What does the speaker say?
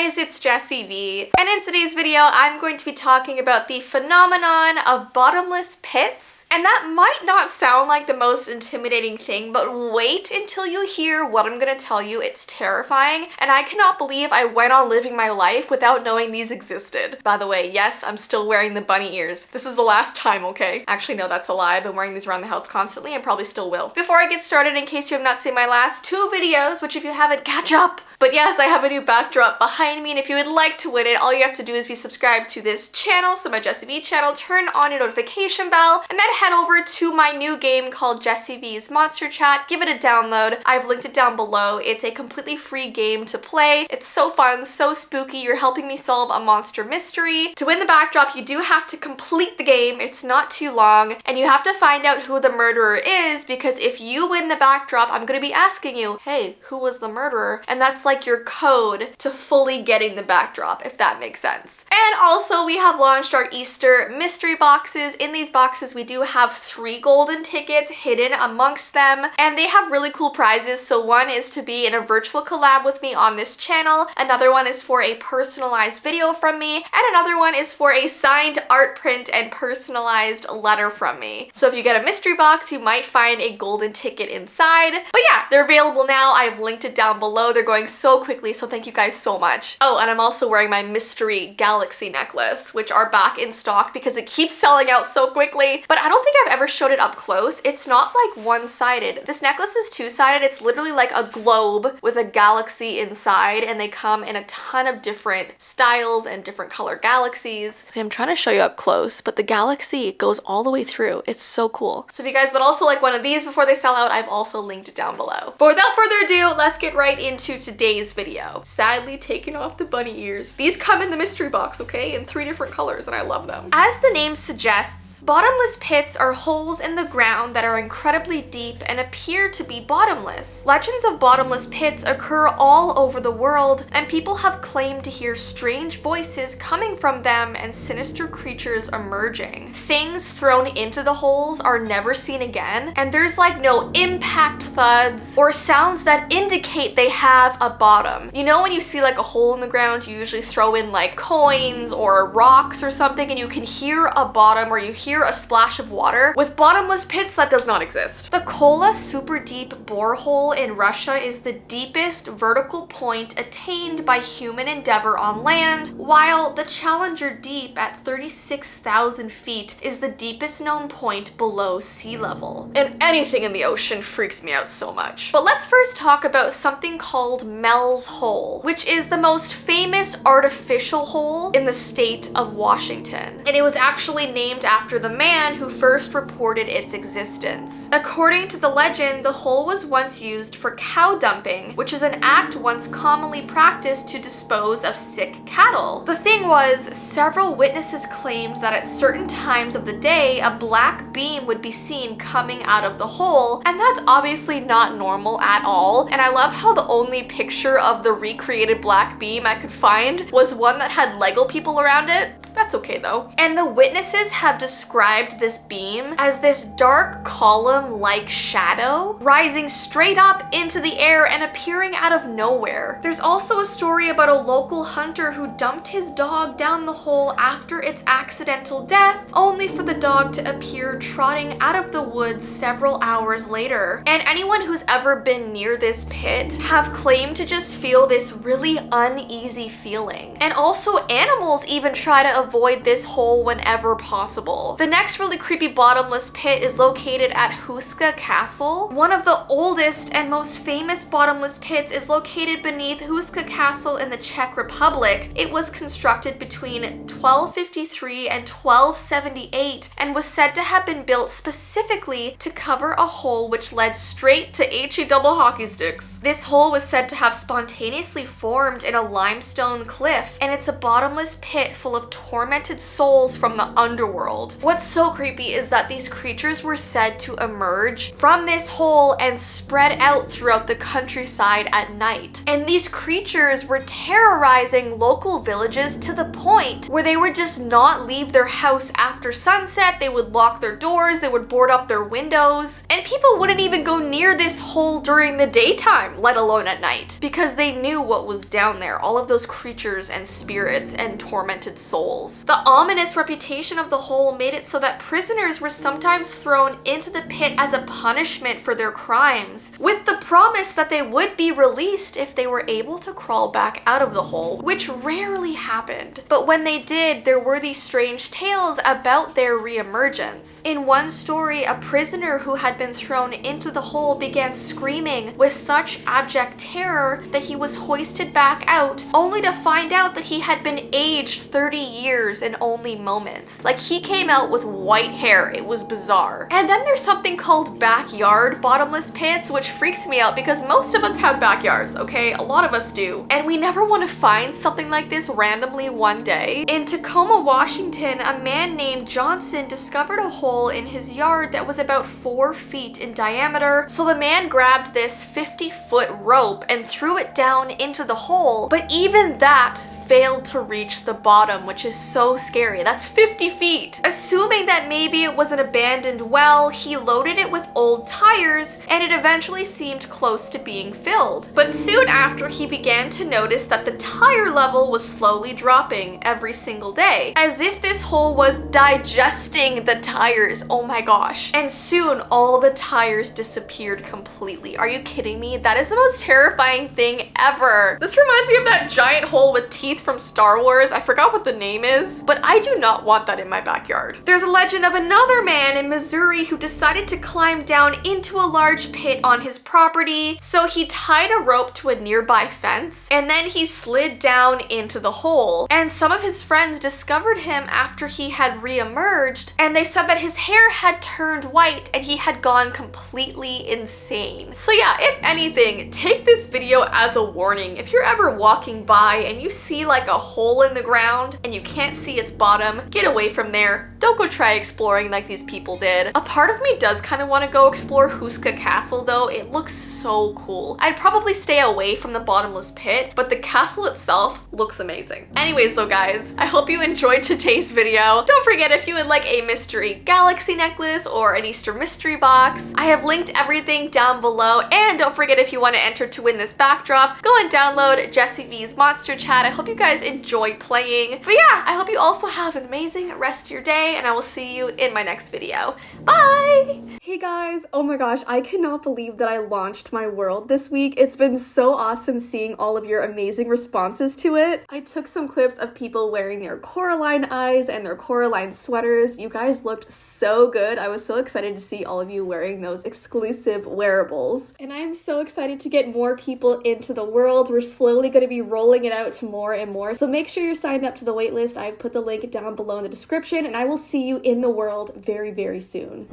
guys, it's Jessii Vee, and in today's video I'm going to be talking about the phenomenon of bottomless pits. And that might not sound like the most intimidating thing, but wait until you hear what I'm gonna tell you. It's terrifying, and I cannot believe I went on living my life without knowing these existed. By the way, yes, I'm still wearing the bunny ears. This is the last time, okay? Actually, no, that's a lie. I've been wearing these around the house constantly and probably still will. Before I get started, in case you have not seen my last 2 videos, which if you haven't, catch up! But yes, I have a new backdrop behind me, and if you would like to win it, all you have to do is be subscribed to this channel, so my Jessii Vee channel, turn on your notification bell, and then head over to my new game called Jessii Vee's Monster Chat. Give it a download. I've linked it down below. It's a completely free game to play. It's so fun, so spooky. You're helping me solve a monster mystery. To win the backdrop, you do have to complete the game. It's not too long, and you have to find out who the murderer is, because if you win the backdrop, I'm gonna be asking you, hey, who was the murderer? And that's like your code to fully getting the backdrop, if that makes sense. And also, we have launched our Easter mystery boxes. In these boxes, we do have 3 golden tickets hidden amongst them, and they have really cool prizes. So one is to be in a virtual collab with me on this channel, another one is for a personalized video from me, and another one is for a signed art print and personalized letter from me. So if you get a mystery box, you might find a golden ticket inside. But yeah, they're available now. I've linked it down below. They're going so quickly, so thank you guys so much. Oh, and I'm also wearing my mystery galaxy necklace, which are back in stock because it keeps selling out so quickly, but I don't think I've ever showed it up close. It's not like one-sided. This necklace is 2-sided. It's literally like a globe with a galaxy inside, and they come in a ton of different styles and different color galaxies. See, I'm trying to show you up close, but the galaxy goes all the way through. It's so cool. So if you guys would also like one of these before they sell out, I've also linked it down below. But without further ado, let's get right into today's video. Sadly taking off the bunny ears. These come in the mystery box, okay, in 3 different colors, and I love them. As the name suggests, bottomless pits are holes in the ground that are incredibly deep and appear to be bottomless. Legends of bottomless pits occur all over the world, and people have claimed to hear strange voices coming from them and sinister creatures emerging. Things thrown into the holes are never seen again, and there's like no impact thuds or sounds that indicate they have a bottom. You know when you see like a hole in the ground, you usually throw in like coins or rocks or something and you can hear a bottom or you hear a splash of water? With bottomless pits, that does not exist. The Kola super deep borehole in Russia is the deepest vertical point attained by human endeavor on land, while the Challenger Deep at 36,000 feet is the deepest known point below sea level. And anything in the ocean freaks me out so much. But let's first talk about something called Mels Hole, which is the most famous artificial hole in the state of Washington. And it was actually named after the man who first reported its existence. According to the legend, the hole was once used for cow dumping, which is an act once commonly practiced to dispose of sick cattle. The thing was, several witnesses claimed that at certain times of the day, a black beam would be seen coming out of the hole, and that's obviously not normal at all. And I love how the only picture of the recreated black beam I could find was one that had Lego people around it. That's okay though. And the witnesses have described this beam as this dark column-like shadow rising straight up into the air and appearing out of nowhere. There's also a story about a local hunter who dumped his dog down the hole after its accidental death, only for the dog to appear trotting out of the woods several hours later. And anyone who's ever been near this pit have claimed to just feel this really uneasy feeling. And also animals even try to avoid this hole whenever possible. The next really creepy bottomless pit is located at Huska Castle. One of the oldest and most famous bottomless pits is located beneath Huska Castle in the Czech Republic. It was constructed between 1253 and 1278 and was said to have been built specifically to cover a hole which led straight to HE double hockey sticks. This hole was said to have spontaneously formed in a limestone cliff, and it's a bottomless pit full of torn tormented souls from the underworld. What's so creepy is that these creatures were said to emerge from this hole and spread out throughout the countryside at night. And these creatures were terrorizing local villages to the point where they would just not leave their house after sunset. They would lock their doors, they would board up their windows, and people wouldn't even go near this hole during the daytime, let alone at night, because they knew what was down there, all of those creatures and spirits and tormented souls. The ominous reputation of the hole made it so that prisoners were sometimes thrown into the pit as a punishment for their crimes, with the promise that they would be released if they were able to crawl back out of the hole, which rarely happened. But when they did, there were these strange tales about their reemergence. In one story, a prisoner who had been thrown into the hole began screaming with such abject terror that he was hoisted back out, only to find out that he had been aged 30 years in only moments. Like, he came out with white hair. It was bizarre. And then there's something called backyard bottomless pits, which freaks me out because most of us have backyards, okay? A lot of us do. And we never want to find something like this randomly one day. In Tacoma, Washington, a man named Johnson discovered a hole in his yard that was about 4 feet in diameter. So the man grabbed this 50-foot rope and threw it down into the hole, but even that failed to reach the bottom, which is so scary. That's 50 feet. Assuming that maybe it was an abandoned well, he loaded it with old tires and it eventually seemed close to being filled. But soon after, he began to notice that the tire level was slowly dropping every single day, as if this hole was digesting the tires. Oh my gosh. And soon all the tires disappeared completely. Are you kidding me? That is the most terrifying thing ever. This reminds me of that giant hole with teeth from Star Wars. I forgot what the name is, but I do not want that in my backyard. There's a legend of another man in Missouri who decided to climb down into a large pit on his property. So he tied a rope to a nearby fence and then he slid down into the hole. And some of his friends discovered him after he had re-emerged, and they said that his hair had turned white and he had gone completely insane. So yeah, if anything, take this video as a warning. If you're ever walking by and you see like a hole in the ground and you can't see its bottom, get away from there. Don't go try exploring like these people did. A part of me does kind of want to go explore Huska Castle though. It looks so cool. I'd probably stay away from the bottomless pit, but the castle itself looks amazing. Anyways though guys, I hope you enjoyed today's video. Don't forget, if you would like a mystery galaxy necklace or an Easter mystery box, I have linked everything down below. And don't forget, if you want to enter to win this backdrop, go and download Jessii Vee's Monster Chat. I hope you guys enjoy playing. But yeah, I hope you also have an amazing rest of your day, and I will see you in my next video. Bye! Hey guys, oh my gosh, I cannot believe that I launched my world this week. It's been so awesome seeing all of your amazing responses to it. I took some clips of people wearing their Coraline eyes and their Coraline sweaters. You guys looked so good. I was so excited to see all of you wearing those exclusive wearables. And I am so excited to get more people into the world. We're slowly going to be rolling it out to more and more. So make sure you're signed up to the waitlist. I've put the link down below in the description, and I will see you in the world very, very soon.